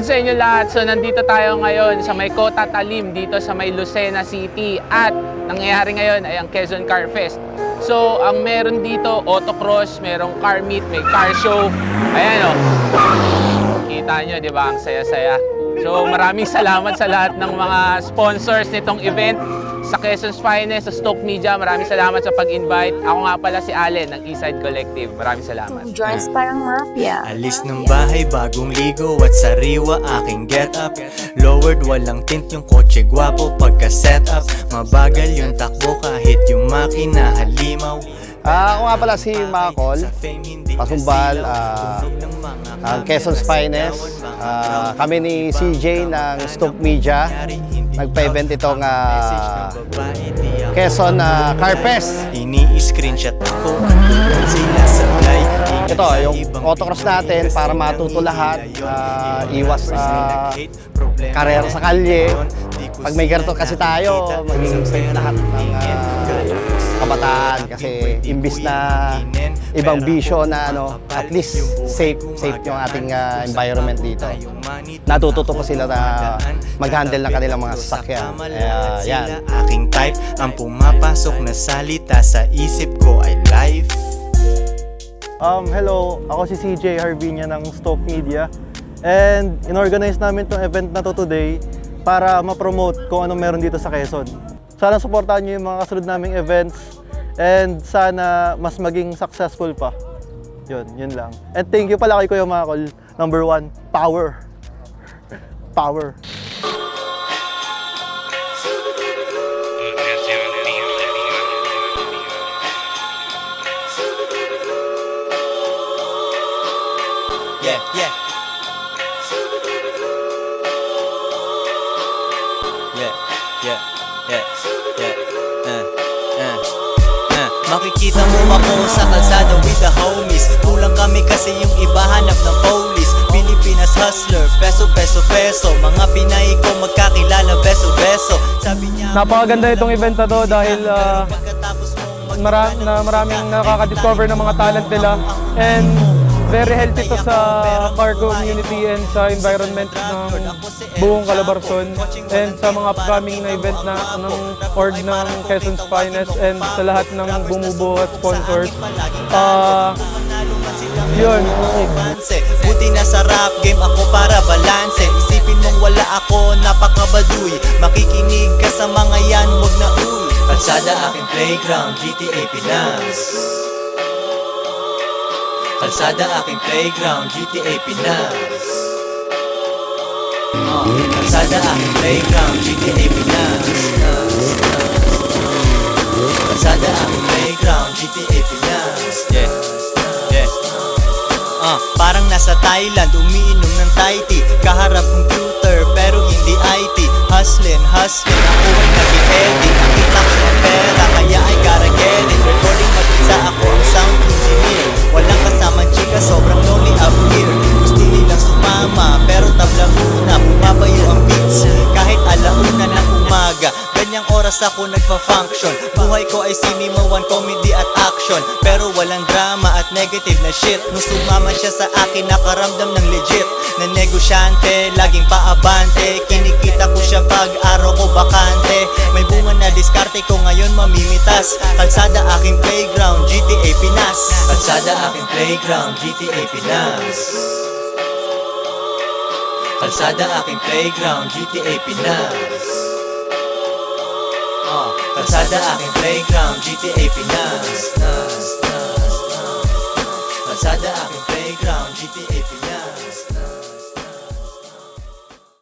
good sa inyo lahat. So nandito tayo ngayon sa may Kota Talim dito sa may Lucena City at nangyayari ngayon ay ang Quezon Car Fest. So ang meron dito autocross, merong car meet, may car show. Ayan o. Kita nyo, di ba? Ang saya-saya. So maraming salamat sa lahat ng mga sponsors nitong event. Sa Quezon's Finest, sa Stoke Media, maraming salamat sa pag-invite. Ako nga pala si Allen ng Eastside Collective. Maraming salamat. Joins parang Mafia. Alis ng bahay, bagong ligo at sariwa aking get up. Lowered, walang tint yung kotse, gwapo pagka set up. Mabagal yung takbo kahit yung makina halimaw. Ako nga pala si Makol, Pasumbal, ang Quezon's Finest. Kami ni CJ ng Stoke Media. Nagpa-event itong Quezon Car Fest. Ini-screenshot ako sila sablay. Ito, yung autocross natin para matuto lahat, iwas karera sa kalye. Pag may ganito kasi tayo, magiging safe lahat ng kabataan kasi imbis na ibang bisyo na at least safe yung ating environment dito. Natututo ko sila na mag-handle ng kanilang mga sasakyan. Yan. Aking type, ang pumapasok na salita sa isip ko ay life. Hello, ako si CJ Harvinia ng Stoke Media. And inorganize namin itong event na to today para ma-promote kung ano meron dito sa Quezon. Sana supportahan nyo yung mga kasunod naming events and sana mas maging successful pa. Yun lang. And thank you pala kay Kuya Makol. Number 1, power. Power. Yeah. Makikita mo ako sa kalsada with the homies. Kulang kami kasi yung iba hanap ng police. Pilipinas hustler, peso. Mga Pinay ko magkakilala, beso. Sabi niya, Napakaganda itong event na to dahil maraming nakaka-discover ng mga talent nila. And very healthy to sa car community and sa environment ng buong Calabarzon and sa mga upcoming na event ng org ng Quezon's Finest and sa lahat ng bumubuo at sponsors. Yun. Buti na sa rap game ako para balanse. Isipin mong wala ako, napakabaduy. Makikinig ka sa mga yan, wag na uy. Kalsada aking playground, GTA Pinas. Kalsada aking playground, GTA Pinas. Kalsada aking playground, GTA Pinas. Kalsada aking playground, GTA Pinas. Parang nasa Thailand, umiinom ng Thai tea. Kaharap computer, pero hindi IT. Hustlin', ako ay nag-i-edit. Nakita ko ng pera, kaya I gotta get it. Recording mag-isa ako ang sound engineer. Walang kasamang chika, sobrang lonely up here. Gusto nilang sumama, pero tabla muna. Bumabayo ang beats, kahit alauna ng umaga. Ganyang oras ako nagpa-function. Buhay ko ay sinimawan, comedy at action. Pero walang drama at negative na shit. Nung sumama siya sa akin, nakaramdam ng legit. Na negosyante, laging paabante. Kinikita ko siya pag araw ko bakante. May bunga na diskarte ko ngayon mamimitas. Kalsada aking playground, GTA Pinas. Kalsada aking playground, GTA Pinas. Kalsada aking playground, GTA Pinas. Kalsada aking playground, GTA Pinas. Kalsada aking playground, GTA